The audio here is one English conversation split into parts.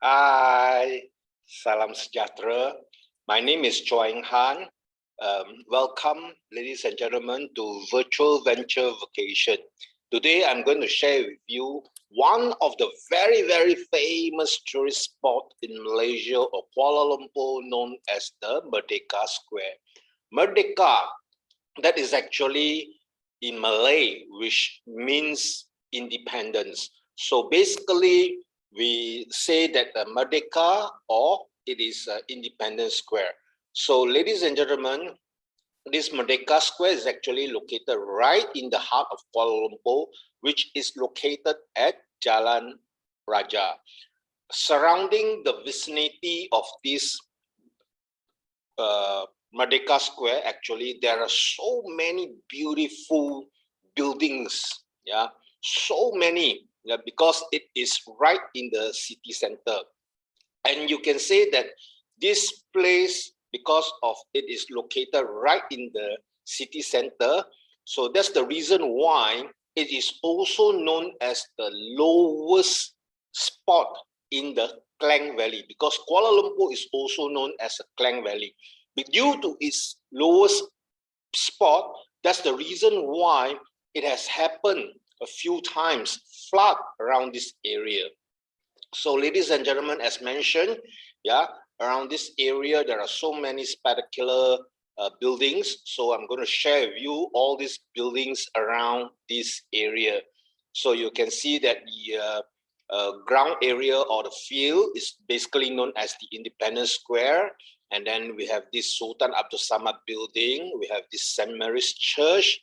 Hai, salam sejahtera. My name is Choing Han. Welcome, ladies and gentlemen, to Virtual Venture Vacation. Today, I'm going to share with you one of the very famous tourist spot in Malaysia or Kuala Lumpur known as the Merdeka Square. Merdeka, that is actually in Malay, which means independence. So basically, we say that the Merdeka or it is Independence Square. So ladies and gentlemen, this Merdeka Square is actually located right in the heart of Kuala Lumpur, which is located at Jalan Raja. Surrounding the vicinity of this Merdeka Square, actually, there are so many beautiful buildings, so many, because it is right in the city center. And you can say that this place, because of it is located right in the city center, so that's the reason why it is also known as the lowest spot in the Klang Valley, because Kuala Lumpur is also known as a Klang Valley. But due to its lowest spot, that's the reason why it has happened a few times, flood around this area. So ladies and gentlemen, as mentioned, around this area, there are so many spectacular buildings. So I'm going to share with you all these buildings around this area. So you can see that the ground area or the field is basically known as the Independence Square. And then we have this Sultan Abdul building. We have this St. Mary's Church.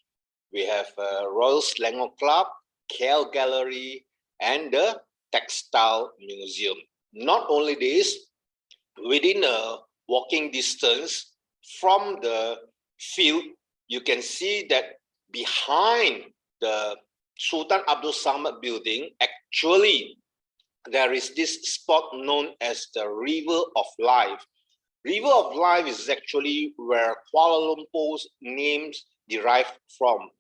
We have Royal Selangor Club, KL Gallery, and the Textile Museum. Not only this, within a walking distance from the field, you can see that behind the Sultan Abdul Samad building, actually, there is this spot known as the River of Life. River of Life is actually where Kuala Lumpur's names derived from.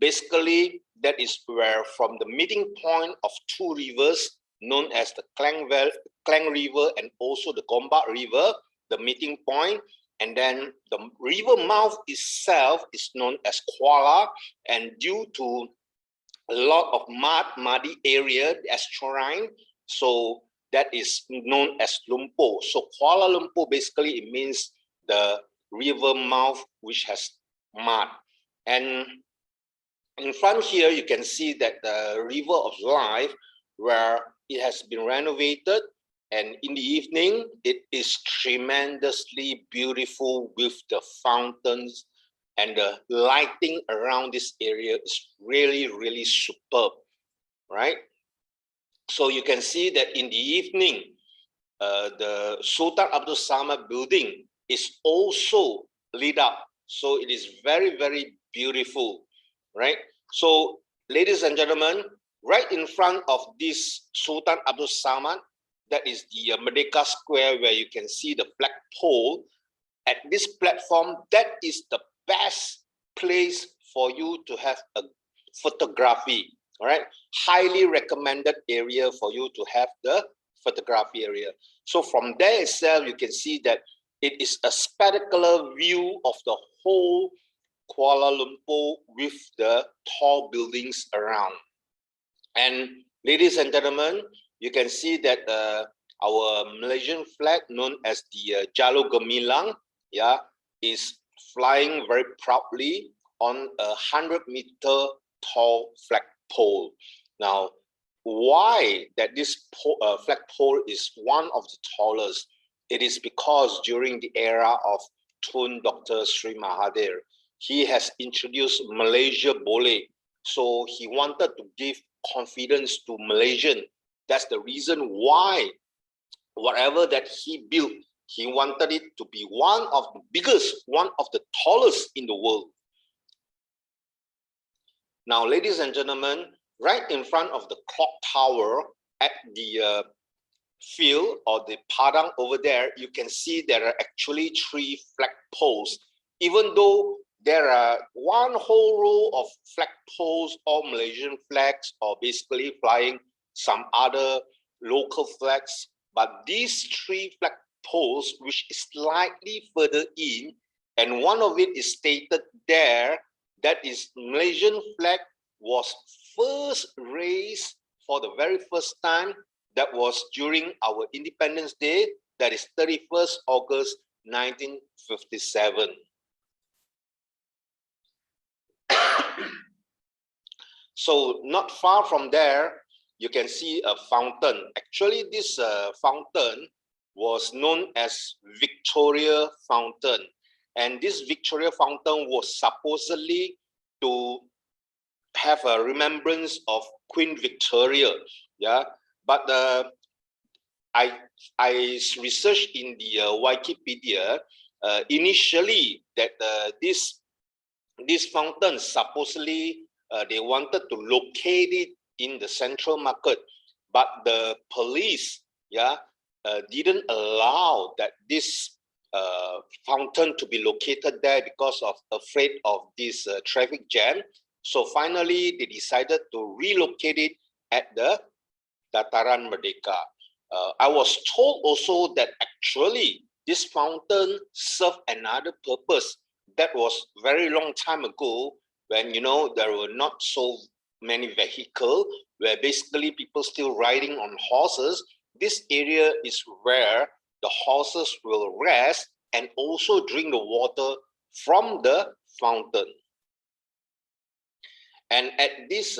Basically, that is where from the meeting point of two rivers known as the Klang River and also the Gombak River, the meeting point, and then the river mouth itself is known as Kuala, and due to a lot of muddy area, the estuarine, so that is known as Lumpur. So Kuala Lumpur, basically it means the river mouth which has mud. And in front here, you can see that the River of Life, where it has been renovated, and in the evening, it is tremendously beautiful with the fountains, and the lighting around this area is really superb, right? So you can see that in the evening, the Sultan Abdul Samad building is also lit up. So it is very beautiful, right? So ladies and gentlemen, right in front of this Sultan Abdul Samad, that is the Merdeka Square, where you can see the flagpole. At this platform, that is the best place for you to have a photography. All right, highly recommended area for you to have the photography area. So from there itself, you can see that it is a spectacular view of the whole Kuala Lumpur with the tall buildings around. And ladies and gentlemen, you can see that our Malaysian flag, known as the Jalur Gemilang, is flying very proudly on a 100-meter tall flagpole. Now, why that this flagpole is one of the tallest? It is because during the era of Tun Dr. Sri Mahathir, he has introduced Malaysia Boleh. So he wanted to give confidence to Malaysian. That's the reason why whatever that he built, he wanted it to be one of the biggest, one of the tallest in the world. Now, ladies and gentlemen, right in front of the clock tower at the field or the padang over there, you can see there are actually 3 flagpoles. Even though there are one whole row of flagpoles, all Malaysian flags, or basically flying some other local flags, But these three flagpoles, which is slightly further in, and one of it is stated there, that is Malaysian flag was first raised for the very first time. That was during our Independence Day, that is 31st August 1957. So not far from there, you can see a fountain. Actually, this fountain was known as Victoria Fountain. And this Victoria Fountain was supposedly to have a remembrance of Queen Victoria. Yeah, but I researched in the Wikipedia initially that this fountain supposedly they wanted to locate it in the central market, but the police didn't allow that this fountain to be located there because of afraid of this traffic jam. So finally they decided to relocate it at the Dataran Merdeka. I was told also that actually this fountain served another purpose. That was very long time ago when there were not so many vehicles, where basically people still riding on horses. This area is where the horses will rest and also drink the water from the fountain. And at this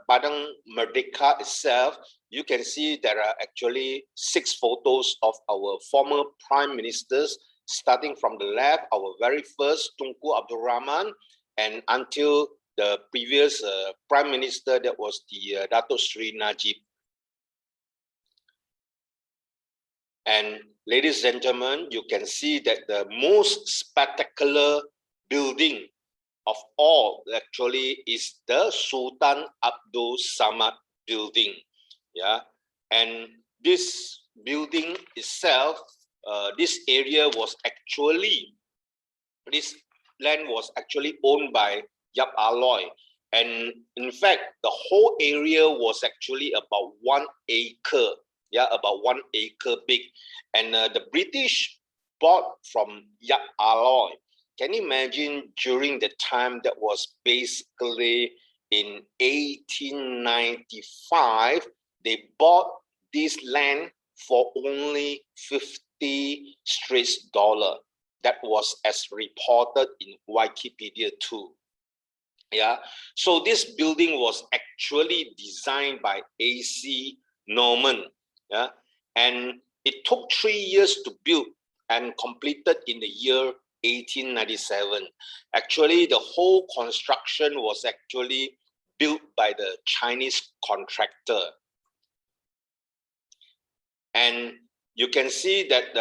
Padang Merdeka itself, you can see there are actually 6 photos of our former prime ministers, starting from the left, our very first Tunku Abdul Rahman, and until the previous prime minister, that was the Dato Sri Najib. And ladies and gentlemen, you can see that the most spectacular building of all actually is the Sultan Abdul Samad building. Yeah, and this building itself, this area was actually, this land was actually owned by Yap Aloy, and in fact the whole area was actually about 1 acre. Yeah, about 1 acre big, and the British bought from Yap Aloy. Can you imagine, during the time that was basically in 1895, they bought this land for only 50 straight dollars. That was as reported in Wikipedia too. Yeah, so this building was actually designed by A.C. Norman. Yeah, and it took 3 years to build and completed in the year 1897. Actually, the whole construction was actually built by the Chinese contractor. And you can see that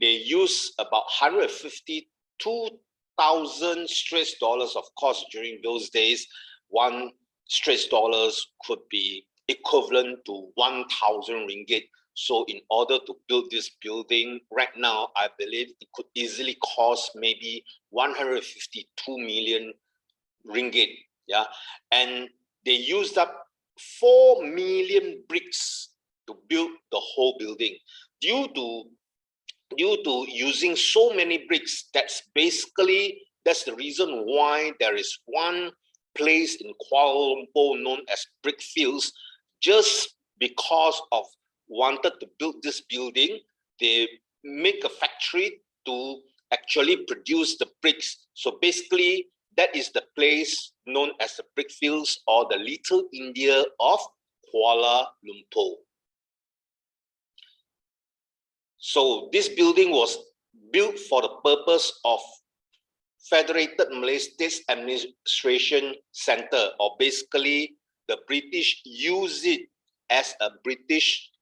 they use about 152,000 straight dollars. Of course, during those days, one straight dollars could be equivalent to 1,000 ringgit. So in order to build this building right now, I believe it could easily cost maybe 152 million ringgit. Yeah, and they used up 4 million bricks to build the whole building. Due to using so many bricks, that's the reason why there is one place in Kuala Lumpur known as brick fields. Just because of wanted to build this building, they make a factory to actually produce the bricks. So basically, that is the place known as the brick fields, or the Little India of Kuala Lumpur. So this building was built for the purpose of Federated Malay States Administration Center, or basically the British use it as a British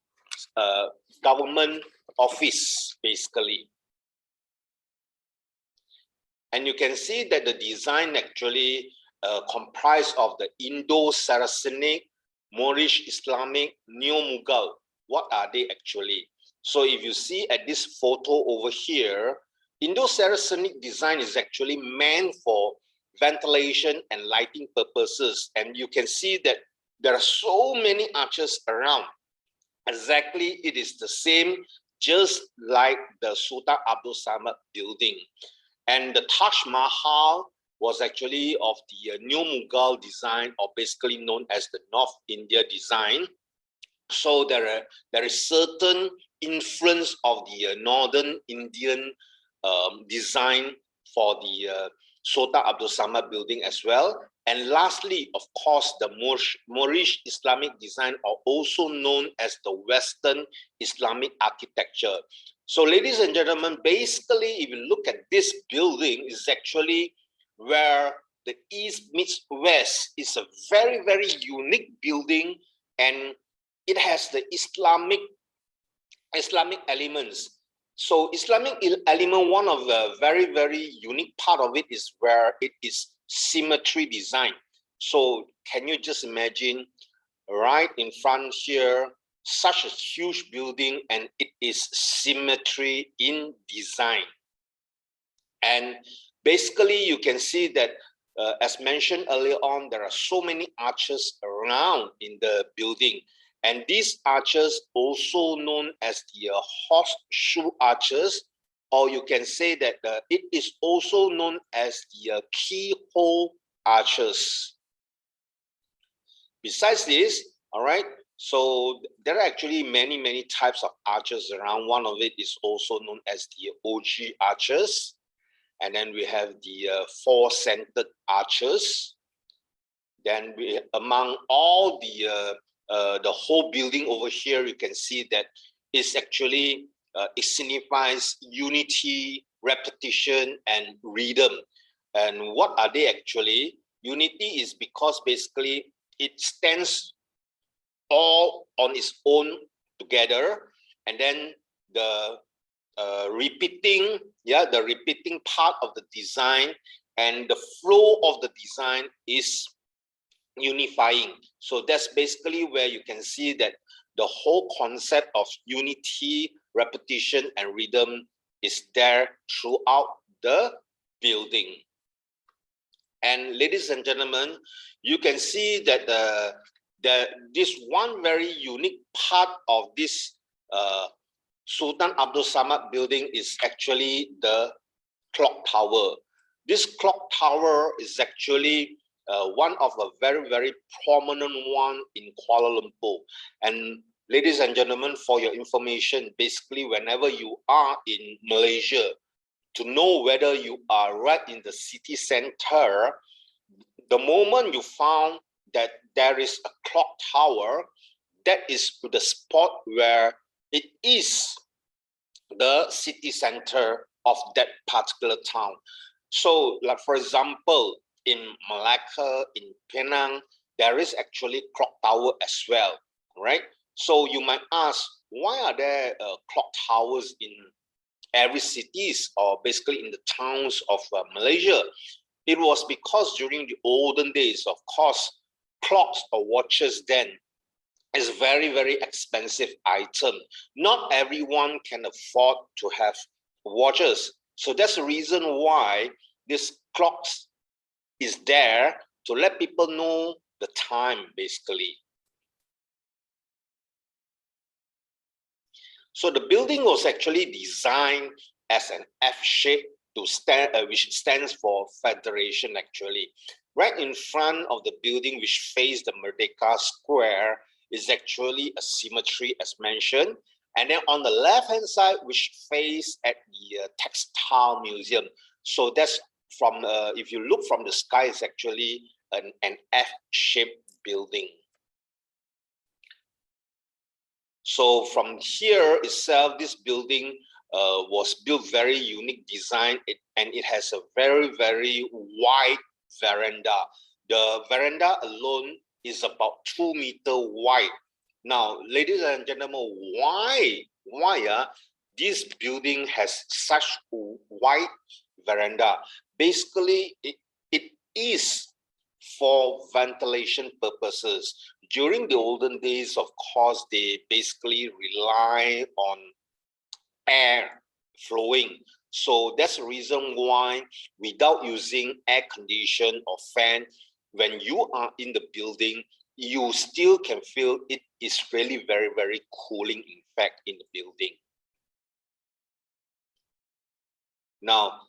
government office, basically. And you can see that the design actually comprised of the Indo-Saracenic, Moorish, Islamic, Neo-Mughal. What are they actually? So if you see at this photo over here, Indo-Saracenic design is actually meant for ventilation and lighting purposes. And you can see that there are so many arches around. Exactly, it is the same, just like the Sultan Abdul Samad building. And the Taj Mahal was actually of the New Mughal design, or basically known as the North India design. So there is certain influence of the Northern Indian design for the Sultan Abdul Samad building as well. And lastly, of course, the Moorish Islamic design, are also known as the Western Islamic architecture. So ladies and gentlemen, basically, if you look at this building, is actually where the East meets West. Is a very, very unique building, and it has the Islamic elements. So Islamic element, one of the very, very unique part of it is where it is symmetry design. So can you just imagine right in front here, such a huge building, and it is symmetry in design. And basically you can see that as mentioned earlier on, there are so many arches around in the building. And these arches, also known as the horseshoe arches, or you can say that it is also known as the keyhole arches. Besides this, all right, so there are actually many, many types of arches around. One of it is also known as the OG arches. And then we have the four-centered arches. Then among all the whole building over here, you can see that it's actually, it signifies unity, repetition, and rhythm. And what are they actually? Unity is because basically it stands all on its own together, and then the repeating part of the design and the flow of the design is unifying. So that's basically where you can see that the whole concept of unity, repetition, and rhythm is there throughout the building. And ladies and gentlemen, you can see that this one very unique part of this Sultan Abdul Samad building is actually the clock tower. This clock tower is actually one of a very, very prominent one in Kuala Lumpur. And ladies and gentlemen, for your information, basically whenever you are in Malaysia, to know whether you are right in the city center, the moment you found that there is a clock tower, that is the spot where it is the city center of that particular town. So, like for example, in Malacca, in Penang, there is actually clock tower as well, right? So you might ask, why are there clock towers in every cities, or basically in the towns of Malaysia? It was because during the olden days, of course, clocks or watches then is very, very expensive item. Not everyone can afford to have watches. So that's the reason why this clocks is there to let people know the time, basically. So the building was actually designed as an F shape to stand, which stands for Federation actually. Right in front of the building, which faces the Merdeka Square, is actually a cemetery as mentioned. And then on the left-hand side, which face at the Textile Museum. So that's from, if you look from the sky, it's actually an F-shaped building. So from here itself, this building was built very unique design, and it has a very, very wide veranda. The veranda alone is about 2 meters wide. Now, ladies and gentlemen, why this building has such wide veranda? Basically, it is for ventilation purposes. During the olden days, of course, they basically rely on air flowing. So that's the reason why, without using air condition or fan, when you are in the building, you still can feel it is really very, very cooling, in fact, in the building. Now,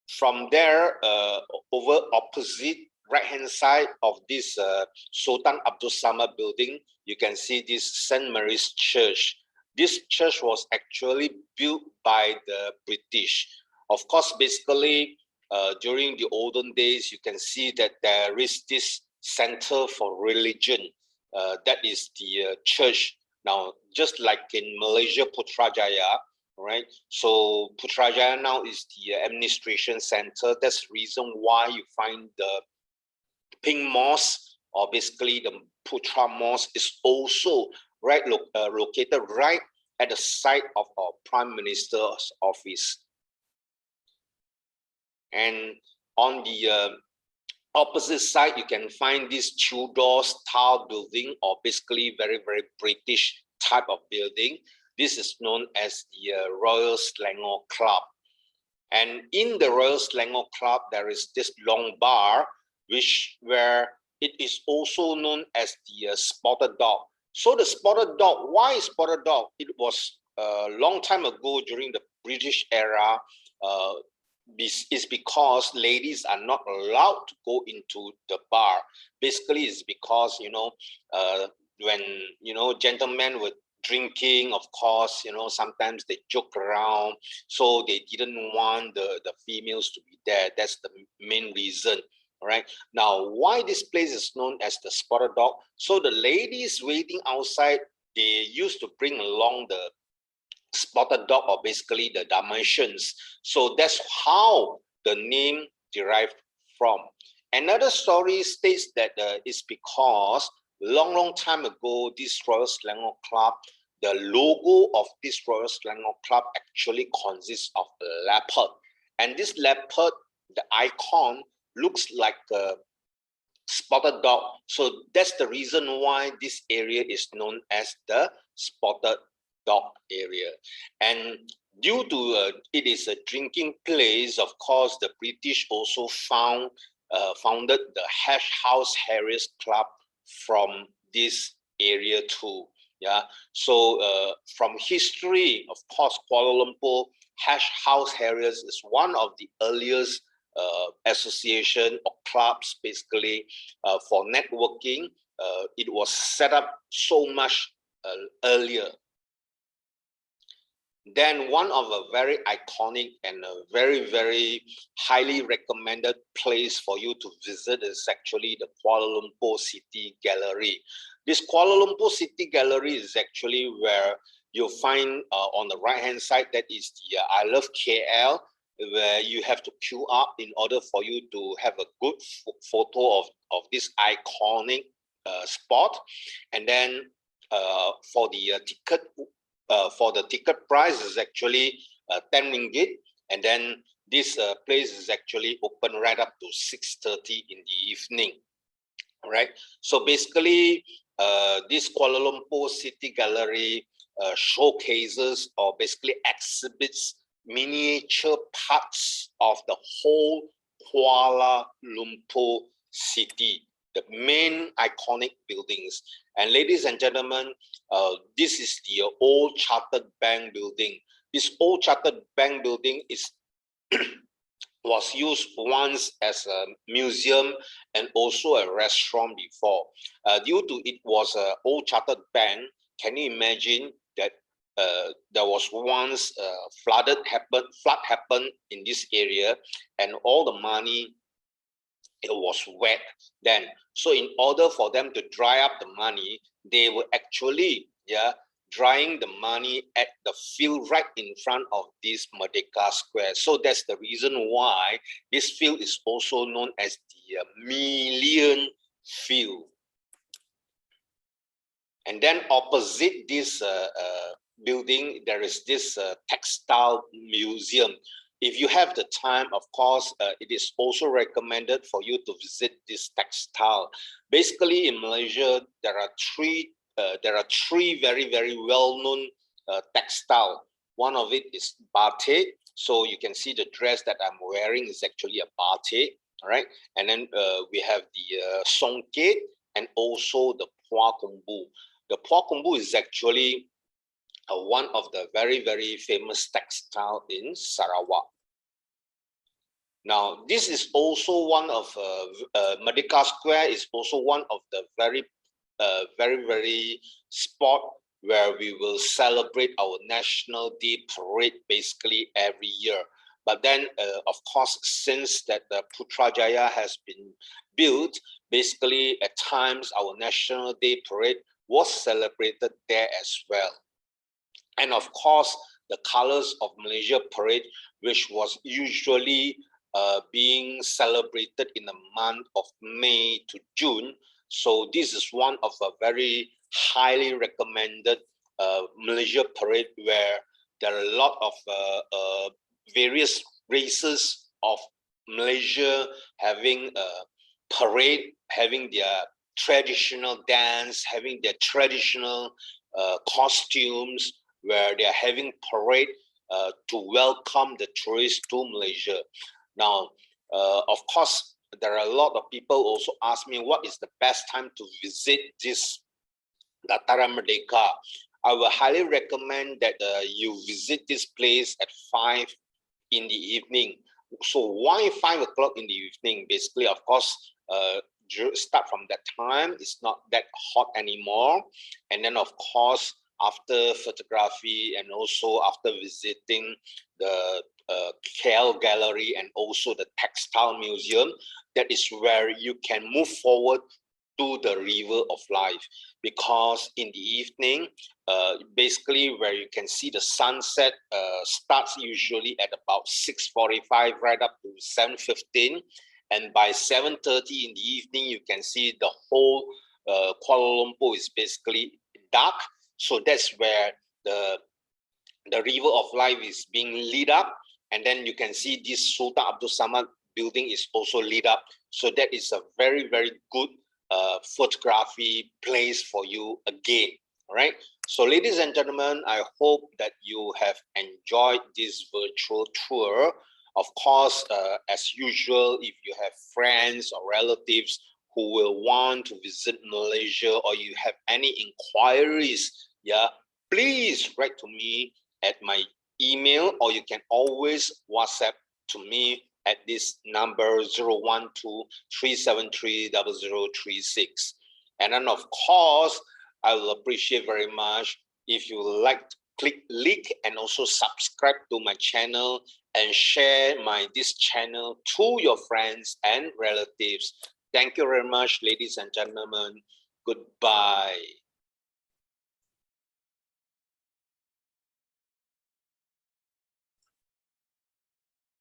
from there, over opposite right-hand side of this Sultan Abdul building, you can see this St. Mary's Church. This church was actually built by the British. Of course, basically, during the olden days, you can see that there is this center for religion. That is the church. Now, just like in Malaysia, Putrajaya, right? So Putrajaya now is the administration center. That's the reason why you find the Pink Mosque, or basically the Putra Mosque, is also located right at the site of our Prime Minister's office. And on the opposite side, you can find this Tudor style building, or basically very, very British type of building. This is known as the Royal Selangor Club. And in the Royal Selangor Club, there is this long bar, where it is also known as the Spotted Dog. So the Spotted Dog, why Spotted Dog? It was a long time ago during the British era. Is because ladies are not allowed to go into the bar. Basically, it's because, when, gentlemen were drinking, of course, sometimes they joke around, so they didn't want the females to be there. That's the main reason. All right. Now, why this place is known as the Spotted Dog? So the ladies waiting outside, they used to bring along the Spotted Dog, or basically the Dalmatians. So that's how the name derived from. Another story states that it's because long time ago, this Royal Selangor Club, the logo of this Royal Selangor Club actually consists of a leopard. And this leopard, the icon, looks like a spotted dog. So that's the reason why this area is known as the Spotted Dog area. And due to it is a drinking place, of course, the British also founded the Hash House Harriers Club from this area too. Yeah. So from history, of course, Kuala Lumpur Hash House Harriers is one of the earliest association or clubs, basically for networking. It was set up so much earlier. Then one of a very iconic and a very, very highly recommended place for you to visit is actually the Kuala Lumpur City Gallery. This Kuala Lumpur City Gallery is actually where you'll find on the right-hand side, that is the I Love KL, where you have to queue up in order for you to have a good photo of this iconic spot. And then for the ticket price is actually 10 ringgit, and then this place is actually open right up to 6:30 in the evening. All right. So basically, this Kuala Lumpur City Gallery showcases, or basically exhibits, miniature parts of the whole Kuala Lumpur city, the main iconic buildings. And ladies and gentlemen, this is the old Chartered Bank building. This old Chartered Bank building was used once as a museum and also a restaurant before. Due to it was an old Chartered Bank, can you imagine that there was once flood happened in this area, and all the money, it was wet then. So in order for them to dry up the money, they were actually drying the money at the field right in front of this Merdeka Square. So that's the reason why this field is also known as the Million Field. And then opposite this building, there is this textile museum. If you have the time, of course, it is also recommended for you to visit this textile. Basically, in Malaysia, there are three very, very well-known textile. One of it is batik. So you can see the dress that I'm wearing is actually a batik. All right. And then we have the songket and also the Puah Kumbu. The Puah Kumbu is actually one of the very, very famous textile in Sarawak. Now, this is also one of Merdeka Square is also one of the very, very spot where we will celebrate our National Day Parade basically every year. But then, of course, since that the Putrajaya has been built, basically at times our National Day Parade was celebrated there as well. And of course, the Colors of Malaysia Parade, which was usually being celebrated in the month of May to June. So this is one of a very highly recommended Malaysia parade where there are a lot of various races of Malaysia having a parade, having their traditional dance, having their traditional costumes, where they are having parade to welcome the tourists to Malaysia. Now, of course, there are a lot of people also ask me what is the best time to visit this Dataran Merdeka. I will highly recommend that you visit this place at 5 in the evening. So why 5 o'clock in the evening? Basically, of course, start from that time, it's not that hot anymore. And then, of course, after photography and also after visiting the KL Gallery and also the Textile Museum, that is where you can move forward to the River of Life, because in the evening, basically where you can see the sunset starts usually at about 6:45 right up to 7:15, and by 7:30 in the evening you can see the whole Kuala Lumpur is basically dark. So that's where the River of Life is being lit up, and then you can see this Sultan Abdul Samad building is also lit up. So that is a very, very good photography place for you again. All right. So ladies and gentlemen, I hope that you have enjoyed this virtual tour. Of course, as usual, if you have friends or relatives who will want to visit Malaysia, or you have any inquiries, yeah, please write to me at my email, or you can always WhatsApp to me at this number 012-373-0036. And then of course, I will appreciate very much if you like to click link and also subscribe to my channel and share this channel to your friends and relatives. Thank you very much, ladies and gentlemen. Goodbye.